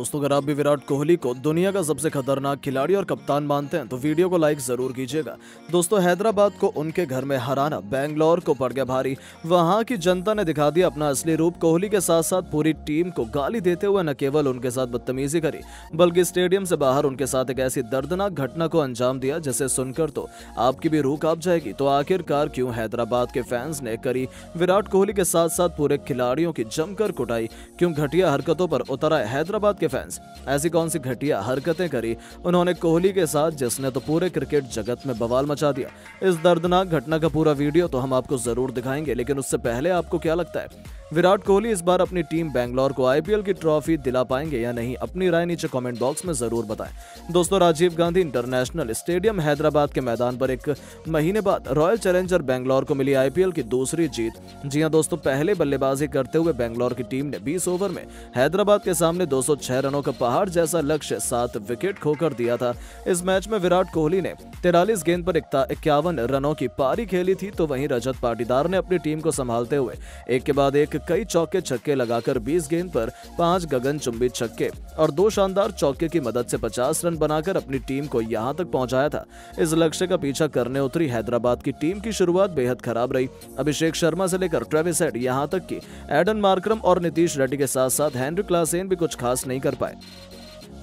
दोस्तों, अगर आप भी विराट कोहली को दुनिया का सबसे खतरनाक खिलाड़ी और कप्तान मानते हैं तो वीडियो को लाइक जरूर कीजिएगा। दोस्तों, हैदराबाद को उनके घर में हराना बेंगलोर को पड़ गया भारी। वहां की जनता ने दिखा दिया अपना असली रूप। कोहली के साथ साथ पूरी टीम को गाली देते हुए न केवल उनके साथ बदतमीजी करी बल्कि स्टेडियम से बाहर उनके साथ एक ऐसी दर्दनाक घटना को अंजाम दिया जिसे सुनकर तो आपकी भी रूह कांप जाएगी। तो आखिरकार क्यों हैदराबाद के फैंस ने करी विराट कोहली के साथ साथ पूरे खिलाड़ियों की जमकर कुटाई? क्यों घटिया हरकतों पर उतर आए हैदराबाद के फैंस? ऐसी कौन सी घटिया हरकतें करी उन्होंने कोहली के साथ जिसने तो पूरे क्रिकेट जगत में बवाल मचा दिया? इस दर्दनाक घटना का पूरा वीडियो तो हम आपको जरूर दिखाएंगे, लेकिन उससे पहले आपको क्या लगता है विराट कोहली इस बार अपनी टीम बेंगलोर को आईपीएल की ट्रॉफी दिला पाएंगे या नहीं? अपनी राय नीचे कमेंट बॉक्स में जरूर बताएं। दोस्तों, राजीव गांधी इंटरनेशनल स्टेडियम हैदराबाद के मैदान पर एक महीने बाद रॉयल चैलेंजर बेंगलोर को मिली आईपीएल की दूसरी जीत। जी हां दोस्तों, पहले बल्लेबाजी करते हुए बेंगलोर की टीम ने 20 ओवर में हैदराबाद के सामने 206 रनों का पहाड़ जैसा लक्ष्य 7 विकेट खोकर दिया था। इस मैच में विराट कोहली ने 43 गेंद पर 51 रनों की पारी खेली थी, तो वहीं रजत पाटीदार ने अपनी टीम को संभालते हुए एक के बाद एक कई चौके छक्के लगाकर 20 गेंद पर 5 गगनचुंबी छक्के और 2 शानदार चौके की मदद से 50 रन बनाकर अपनी टीम को यहां तक पहुंचाया था। इस लक्ष्य का पीछा करने उतरी हैदराबाद की टीम की शुरुआत बेहद खराब रही। अभिषेक शर्मा से लेकर ट्रेविस हेड यहां तक कि एडन मार्करम और नीतीश रेड्डी के साथ साथ हेनरी क्लासेन भी कुछ खास नहीं कर पाए।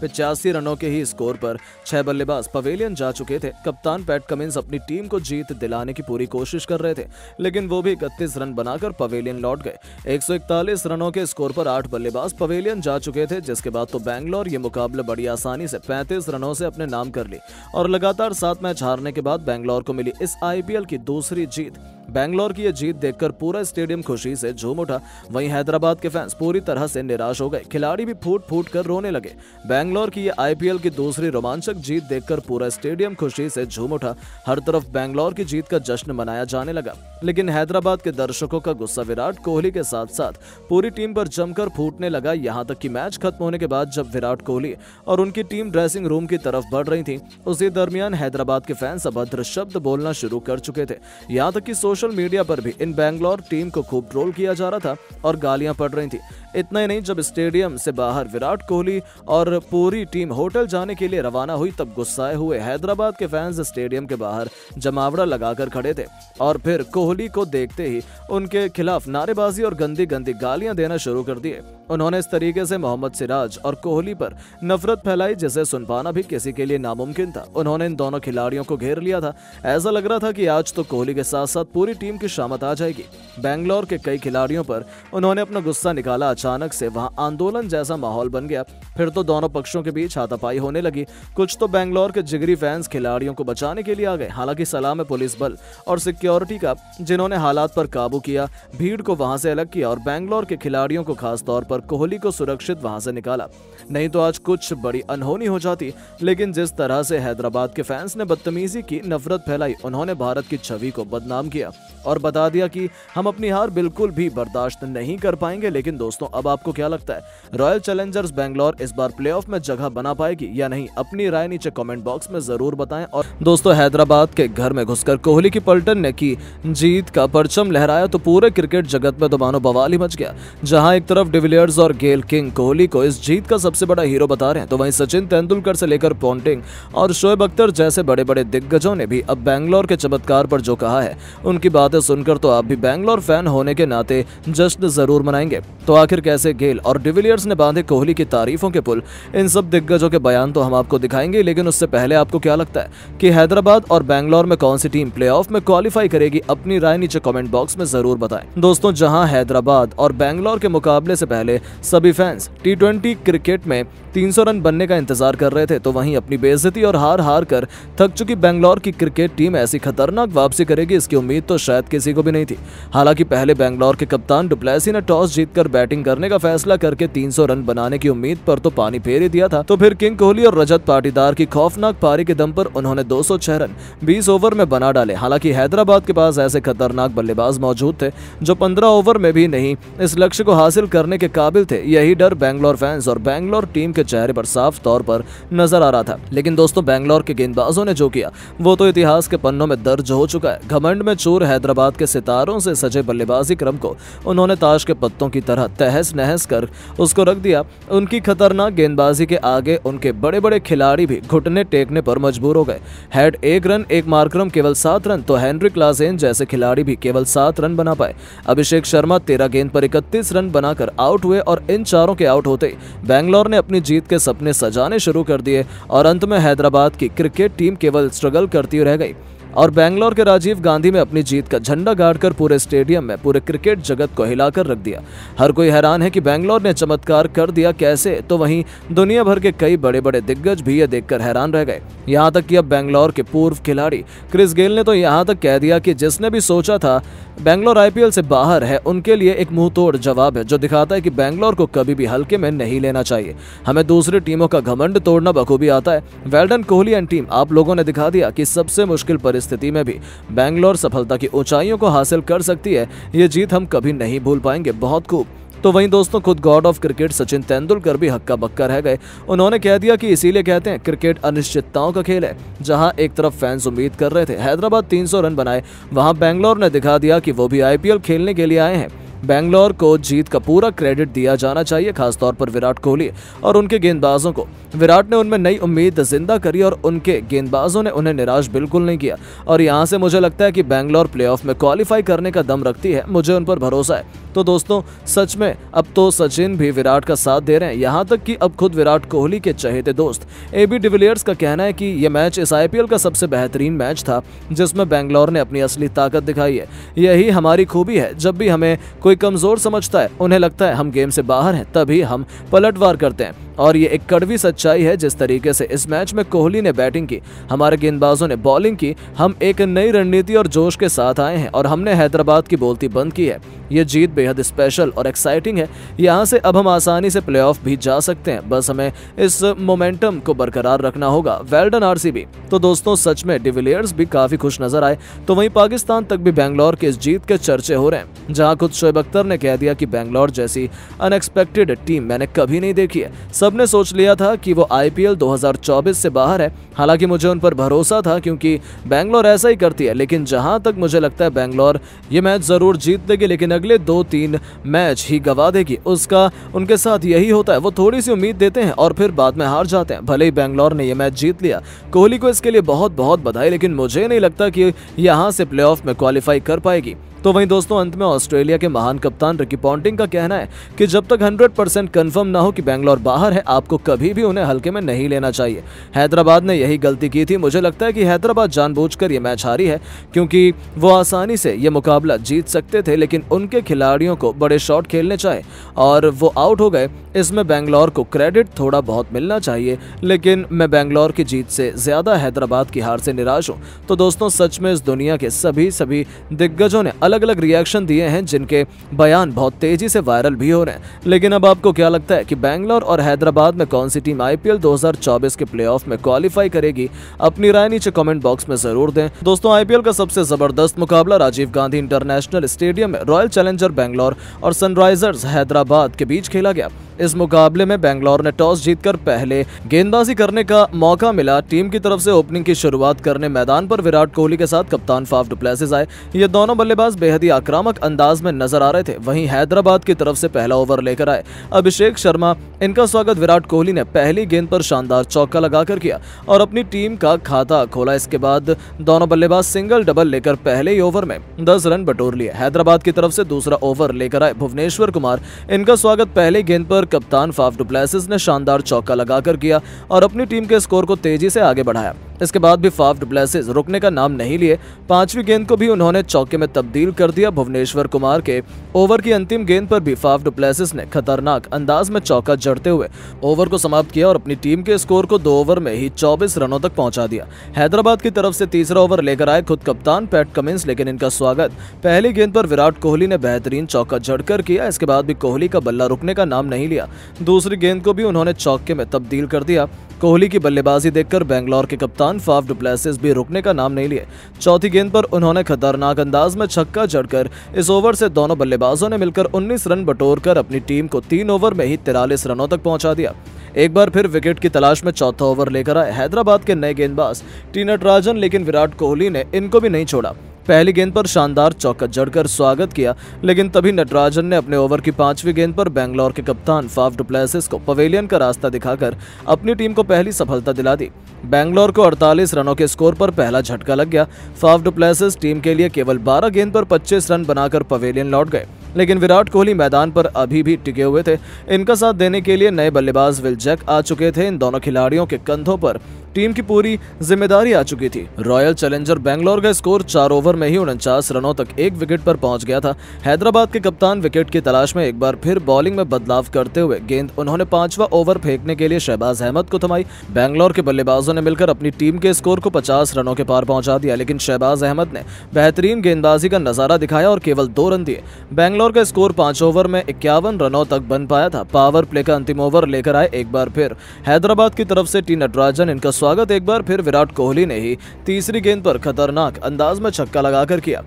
85 रनों के ही स्कोर पर 6 बल्लेबाज पवेलियन जा चुके थे। कप्तान पैट कमिंस अपनी टीम को जीत दिलाने की पूरी कोशिश कर रहे थे, लेकिन वो भी 31 रन बनाकर पवेलियन लौट गए। 141 रनों के स्कोर पर 8 बल्लेबाज पवेलियन जा चुके थे, जिसके बाद तो बेंगलोर ये मुकाबला बड़ी आसानी से 35 रनों से अपने नाम कर ली और लगातार 7 मैच हारने के बाद बेंगलोर को मिली इस आईपीएल की दूसरी जीत। बेंगलोर की यह जीत देखकर पूरा स्टेडियम खुशी से झूम उठा। वहीं हैदराबाद के फैंस पूरी तरह से निराश हो गए। खिलाड़ी भी फूट फूट कर रोने लगे। बेंगलोर की यह आईपीएल की दूसरी रोमांचक जीत देखकर पूरा स्टेडियम खुशी से झूम उठा। हर तरफ बेंगलोर की जीत का जश्न मनाया जाने लगा, लेकिन हैदराबाद के दर्शकों का गुस्सा विराट कोहली के साथ साथ पूरी टीम पर जमकर फूटने लगा। यहां तक कि मैच खत्म होने के बाद जब विराट कोहली और उनकी टीम ड्रेसिंग रूम की तरफ बढ़ रही थी, उसी दरमियान हैदराबाद के फैंस अभद्र शब्द बोलना शुरू कर चुके थे। यहां तक कि सोशल मीडिया पर भी इन बेंगलोर टीम को खूब ट्रोल किया जा रहा था और गालियां पड़ रही थी। इतना ही नहीं, जब स्टेडियम से बाहर विराट कोहली और पूरी टीम होटल जाने के लिए रवाना हुई, तब गुस्साए हुए हैदराबाद के फैंस स्टेडियम के बाहर जमावड़ा लगाकर खड़े थे और फिर कोहली को देखते ही उनके खिलाफ नारेबाजी और गंदी गंदी गालियां देना शुरू कर दिए। उन्होंने इस तरीके से मोहम्मद सिराज और कोहली पर नफरत फैलाई जिसे सुन पाना भी किसी के लिए नामुमकिन था। उन्होंने इन दोनों खिलाड़ियों को घेर लिया था। ऐसा लग रहा था कि आज तो कोहली के साथ साथ पूरी टीम की शामत आ जाएगी। बेंगलोर के कई खिलाड़ियों पर उन्होंने अपना गुस्सा निकाला। अचानक से वहां आंदोलन जैसा माहौल बन गया। फिर तो दोनों पक्षों के बीच हाथापाई होने लगी। कुछ तो बेंगलोर के जिगरी फैंस खिलाड़ियों को बचाने के लिए आ गए। हालांकि सलाम है पुलिस बल और सिक्योरिटी का, जिन्होंने हालात पर काबू किया, भीड़ को वहां से अलग किया और बेंगलोर के खिलाड़ियों को खास तौर पर कोहली को सुरक्षित वहां से निकाला। नहीं तो आज कुछ बड़ी अनहोनी हो जाती। लेकिन जिस तरह से हैदराबाद के फैंस ने बदतमीजी की, नफरत फैलाई, उन्होंने भारत की छवि को बदनाम किया और बता दिया कि हम अपनी हार बिल्कुल भी बर्दाश्त नहीं कर पाएंगे। लेकिन दोस्तों, अब आपको क्या लगता है, रॉयल चैलेंजर्स बेंगलोर इस बार प्लेऑफ में जगह बना पाएगी या नहीं? अपनी राय नीचे कमेंट बॉक्स में जरूर बताएं। और दोस्तों, हैदराबाद के घर में घुसकर कोहली की पलटन ने की जीत का परचम लहराया तो पूरे क्रिकेट जगत में तो मानो बवाल ही मच गया। जहां एक तरफ डिविलियर्स और गेल किंग कोहली को इस जीत का सबसे बड़ा हीरो बता रहे हैं, तो वहीं सचिन तेंदुलकर से लेकर पोंटिंग और शोएब अख्तर जैसे बड़े बड़े दिग्गजों ने भी अब बेंगलोर के चमत्कार पर जो कहा है, उनकी बातें सुनकर तो आप भी बेंगलोर फैन होने के नाते जश्न जरूर मनाएंगे। तो आखिर कैसे गेल और डिविलियर्स ने बांधे कोहली की तारीफों के पुल? इन सब दिग्गजों के बयान तो हम आपको दिखाएंगे, लेकिन उससे पहले आपको क्या लगता है कि हैदराबाद और बेंगलोर में कौन सी टीम प्लेऑफ में क्वालिफाई करेगी? अपनी राय नीचे कमेंट बॉक्स में जरूर बताएं। दोस्तों, जहां हैदराबाद और बेंगलोर के मुकाबले से पहले सभी फैंस T20 क्रिकेट में 300 रन बनने का इंतजार कर रहे थे, तो वहीं अपनी बेइज्जती और हार कर थक चुकी बेंगलोर की क्रिकेट टीम ऐसी खतरनाक वापसी करेगी, इसकी उम्मीद तो शायद किसी को भी नहीं थी। हालांकि पहले बेंगलोर के कप्तान डुप्लेसी ने टॉस जीतकर बैटिंग करने का फैसला करके 300 रन बनाने की उम्मीद पर तो पानी फेर ही दिया था। तो फिर किंग कोहली और रजत पाटीदार की खौफनाक पारी के दम पर उन्होंने 206 रन 20 ओवर में बना डाले। हालांकि हैदराबाद के पास ऐसे खतरनाक बल्लेबाज मौजूद थे जो 15 ओवर में भी नहीं इस लक्ष्य को हासिल करने के काबिल थे। यही डर बेंगलोर फैंस और बेंगलोर टीम के चेहरे पर साफ तौर पर नजर आ रहा था। लेकिन दोस्तों, बेंगलोर के गेंदबाजों ने जो किया वो तो इतिहास के पन्नों में दर्ज हो चुका है। घमंड में चूर हैदराबाद के सितारों से सजे बल्लेबाजी क्रम को उन्होंने ताश के पत्तों की तरह तहस तहस नहस कर उसको रख दिया। उनकी खतरनाक गेंदबाजी के आगे उनके बड़े बड़े खिलाड़ी भी घुटने टेकने पर मजबूर हो गए। हेड 1 रन, एक मार्करम केवल 7 रन, तो हेनरी क्लासेन जैसे खिलाड़ी भी केवल 7 रन बना पाए। अभिषेक शर्मा 13 गेंद पर 31 रन बनाकर आउट हुए और इन चारों के आउट होते ही बैंगलोर ने अपनी जीत के सपने सजाने शुरू कर दिए और अंत में हैदराबाद की क्रिकेट टीम केवल स्ट्रगल करती रह गई और बैंगलोर के राजीव गांधी में अपनी जीत का झंडा गाड़कर पूरे स्टेडियम में पूरे क्रिकेट जगत को हिलाकर रख दिया। हर कोई हैरान है कि बैंगलोर ने चमत्कार कर दिया कैसे, तो वहीं दुनिया भर के कई बड़े बड़े दिग्गज भी ये देखकर हैरान रह गए। यहाँ तक कि अब बैंगलोर के पूर्व खिलाड़ी क्रिस गेल ने तो यहाँ तक कह दिया कि जिसने भी सोचा था बैंगलोर आईपीएल से बाहर है, उनके लिए एक मुंह तोड़ जवाब है, जो दिखाता है कि बैंगलोर को कभी भी हल्के में नहीं लेना चाहिए। हमें दूसरी टीमों का घमंड तोड़ना बखूबी आता है। Well done Kohli and team, आप लोगों ने दिखा दिया कि सबसे मुश्किल परिस्थिति में भी बैंगलोर सफलता की ऊंचाइयों को हासिल कर सकती है। ये जीत हम कभी नहीं भूल पाएंगे। बहुत खूब। तो वहीं दोस्तों, खुद God of cricket Sachin Tendulkar भी हक्का बक्का रह गए। उन्होंने कह दिया कि इसीलिए कहते हैं क्रिकेट अनिश्चितताओं का खेल है। जहां एक तरफ फैंस उम्मीद कर रहे थे हैदराबाद 300 रन बनाए, वहां बैंगलोर ने दिखा दिया कि वो भी आईपीएल खेलने के लिए आए हैं। बैंगलोर को जीत का पूरा क्रेडिट दिया जाना चाहिए, खासतौर पर विराट कोहली और उनके गेंदबाजों को। विराट ने उनमें नई उम्मीद जिंदा करी और उनके गेंदबाजों ने उन्हें निराश बिल्कुल नहीं किया और यहां से मुझे लगता है कि बैंगलोर प्लेऑफ में क्वालिफाई करने का दम रखती है। मुझे उन पर भरोसा है। तो दोस्तों, सच में अब तो सचिन भी विराट का साथ दे रहे हैं, यहाँ तक कि अब खुद विराट कोहली के चहेते दोस्त एबी डिविलियर्स का कहना है कि यह मैच इस आईपीएल का सबसे बेहतरीन मैच था जिसमें बैंगलोर ने अपनी असली ताकत दिखाई है। यही हमारी खूबी है। जब भी हमें कोई कमजोर समझता है, उन्हें लगता है हम गेम से बाहर हैं, तभी हम पलटवार करते हैं और ये एक कड़वी सच्चाई है। जिस तरीके से इस मैच में कोहली ने बैटिंग की, हमारे गेंदबाजों ने बॉलिंग की, हम एक नई रणनीति और जोश के साथ आए हैं और हमने हैदराबाद की बोलती बंद की है। ये जीत बेहद स्पेशल और एक्साइटिंग है। यहाँ से अब हम आसानी से प्लेऑफ भी जा सकते हैं, बस हमें इस मोमेंटम को बरकरार रखना होगा। Well done RCB. तो दोस्तों, सच में डिविलियर्स भी काफी खुश नजर आए। तो वहीं पाकिस्तान तक भी बैंगलोर के इस जीत के चर्चे हो रहे हैं, जहाँ खुद शोएब अख्तर ने कह दिया कि बैंगलोर जैसी अनएक्सपेक्टेड टीम मैंने कभी नहीं देखी है। सबने सोच लिया था कि वो आईपीएल 2024 से बाहर है। हालांकि मुझे उन पर भरोसा था क्योंकि बैंगलोर ऐसा ही करती है, लेकिन जहां तक मुझे लगता है बैंगलोर ये मैच जरूर जीत लेगी, लेकिन अगले 2-3 मैच ही गवा देगी। उसका उनके साथ यही होता है, वो थोड़ी सी उम्मीद देते हैं और फिर बाद में हार जाते हैं। भले ही बैंगलोर ने यह मैच जीत लिया, कोहली को इसके लिए बहुत बहुत बधाई, लेकिन मुझे नहीं लगता कि यहां से प्लेऑफ में क्वालिफाई कर पाएगी। तो वहीं दोस्तों, अंत में ऑस्ट्रेलिया के महान कप्तान रिकी पॉन्टिंग का कहना है कि जब तक 100% कंफर्म ना हो कि बैंगलोर बाहर है, आपको कभी भी उन्हें हल्के में नहीं लेना चाहिए। हैदराबाद ने यही गलती की थी। मुझे लगता है कि हैदराबाद जानबूझकर ये मैच हारी है क्योंकि वो आसानी से ये मुकाबला जीत सकते थे, लेकिन उनके खिलाड़ियों को बड़े शॉट खेलने चाहे और वो आउट हो गए। इसमें बैंगलोर को क्रेडिट थोड़ा बहुत मिलना चाहिए, लेकिन मैं बैंगलोर की जीत से ज्यादा हैदराबाद की हार से निराश हूँ। तो दोस्तों, सच में इस दुनिया के सभी दिग्गजों ने अलग अलग रिएक्शन दिए हैं, जिनके बयान बहुत तेजी से वायरल भी हो रहे हैं। लेकिन अब आपको क्या लगता है कि बैंगलोर और हैदराबाद में कौन सी टीम आईपीएल 2024 के प्लेऑफ में क्वालिफाई करेगी? अपनी राय नीचे कमेंट बॉक्स में जरूर दें। दोस्तों, आईपीएल का सबसे जबरदस्त मुकाबला राजीव गांधी इंटरनेशनल स्टेडियम में रॉयल चैलेंजर बैंगलोर और सनराइजर्स हैदराबाद के बीच खेला गया। इस मुकाबले में बैंगलोर ने टॉस जीतकर पहले गेंदबाजी करने का मौका मिला। टीम की तरफ से ओपनिंग की शुरुआत करने मैदान पर विराट कोहली के साथ कप्तान फाफ डु प्लेसिस आए। ये दोनों बल्लेबाज बेहद ही आक्रामक अंदाज में नजर आ रहे थे। वहीं हैदराबाद की तरफ से पहला ओवर लेकर आए अभिषेक शर्मा। इनका स्वागत विराट कोहली ने पहली गेंद पर शानदार चौका लगाकर किया और अपनी टीम का खाता खोला। इसके बाद दोनों बल्लेबाज सिंगल डबल लेकर पहले ही ओवर में 10 रन बटोर लिए। हैदराबाद की तरफ से दूसरा ओवर लेकर आए भुवनेश्वर कुमार। इनका स्वागत पहली गेंद पर कप्तान फाफ डु प्लेसिस ने शानदार चौका लगाकर किया और अपनी टीम के स्कोर को तेजी से आगे बढ़ाया। इसके बाद भी फाफ डु प्लेसिस रुकने का नाम नहीं लिए। पांचवी गेंद को भी उन्होंने चौके में तब्दील कर दिया। भुवनेश्वर कुमार के ओवर की अंतिम गेंद पर भी फाफ डु प्लेसिस ने खतरनाक अंदाज में चौका जड़ते हुए ओवर को समाप्त किया और अपनी टीम के स्कोर को 2 ओवर में ही 24 रनों तक पहुंचा दिया। हैदराबाद की तरफ से तीसरा ओवर लेकर आए खुद कप्तान पैट कमिंस, लेकिन इनका स्वागत पहली गेंद पर विराट कोहली ने बेहतरीन चौका जड़कर किया। इसके बाद भी कोहली का बल्ला रुकने का नाम नहीं लिया। दूसरी गेंद को भी उन्होंने चौके में तब्दील कर दिया। कोहली की बल्लेबाजी देखकर बैंगलोर के कप्तान फाफ डु प्लेसिस भी रुकने का नाम नहीं लिए। चौथी गेंद पर उन्होंने खतरनाक अंदाज में छक्का जड़कर इस ओवर से दोनों बल्लेबाजों ने मिलकर 19 रन बटोरकर अपनी टीम को 3 ओवर में ही 43 रनों तक पहुंचा दिया। एक बार फिर विकेट की तलाश में चौथा ओवर लेकर आए हैदराबाद के नए गेंदबाज टी नटराजन, लेकिन विराट कोहली ने इनको भी नहीं छोड़ा। पहली गेंद पर शानदार चौका जड़कर स्वागत किया, लेकिन तभी नटराजन ने अपने ओवर की 5वीं गेंद पर बेंगलोर के कप्तान फाफ डु प्लेसिस को पवेलियन का रास्ता दिखाकर अपनी टीम को पहली सफलता दिला दी। बेंगलोर को 48 रनों के स्कोर पर पहला झटका लग गया। फाफ डु प्लेसिस टीम के लिए केवल 12 गेंद पर 25 रन बनाकर पवेलियन लौट गए, लेकिन विराट कोहली मैदान पर अभी भी टिके हुए थे। इनका साथ देने के लिए नए बल्लेबाज विल जैक आ चुके थे। इन दोनों खिलाड़ियों के कंधों पर टीम की पूरी जिम्मेदारी आ चुकी थी। रॉयल चैलेंजर बेंगलोर का स्कोर 4 ओवर में ही 49 रनों तक 1 विकेट पर पहुंच गया था। हैदराबाद के कप्तान विकेट की तलाश में एक बार फिर बॉलिंग में बदलाव करते हुए गेंद उन्होंने 5वां ओवर फेंकने के लिए शहबाज अहमद को थमाई। बेंगलोर के बल्लेबाजों ने मिलकर अपनी टीम के स्कोर को 50 रनों के पार पहुंचा दिया, लेकिन शहबाज अहमद ने बेहतरीन गेंदबाजी का नजारा दिखाया और केवल 2 रन दिए। बेंगलोर का स्कोर 5 ओवर में 51 रनों तक बन पाया था। पावर प्ले का अंतिम ओवर लेकर आए एक बार फिर हैदराबाद की तरफ से टी नटराजन। इनका स्वागत एक बार फिर विराट कोहली ने ही तीसरी गेंद पर खतरनाक अंदाज में छक्का लगाकर किया।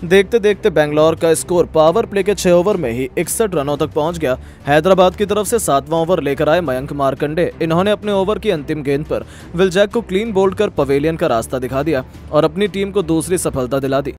देखते देखते बेंगलोर का स्कोर पावर प्ले के 6 ओवर में ही 61 रनों तक पहुंच गया। हैदराबाद की तरफ से 7वां ओवर लेकर आए मयंक मार्कंडे। इन्होंने अपने ओवर की अंतिम गेंद पर विल जैक को क्लीन बोल्ड कर पवेलियन का रास्ता दिखा दिया और अपनी टीम को दूसरी सफलता दिला दी।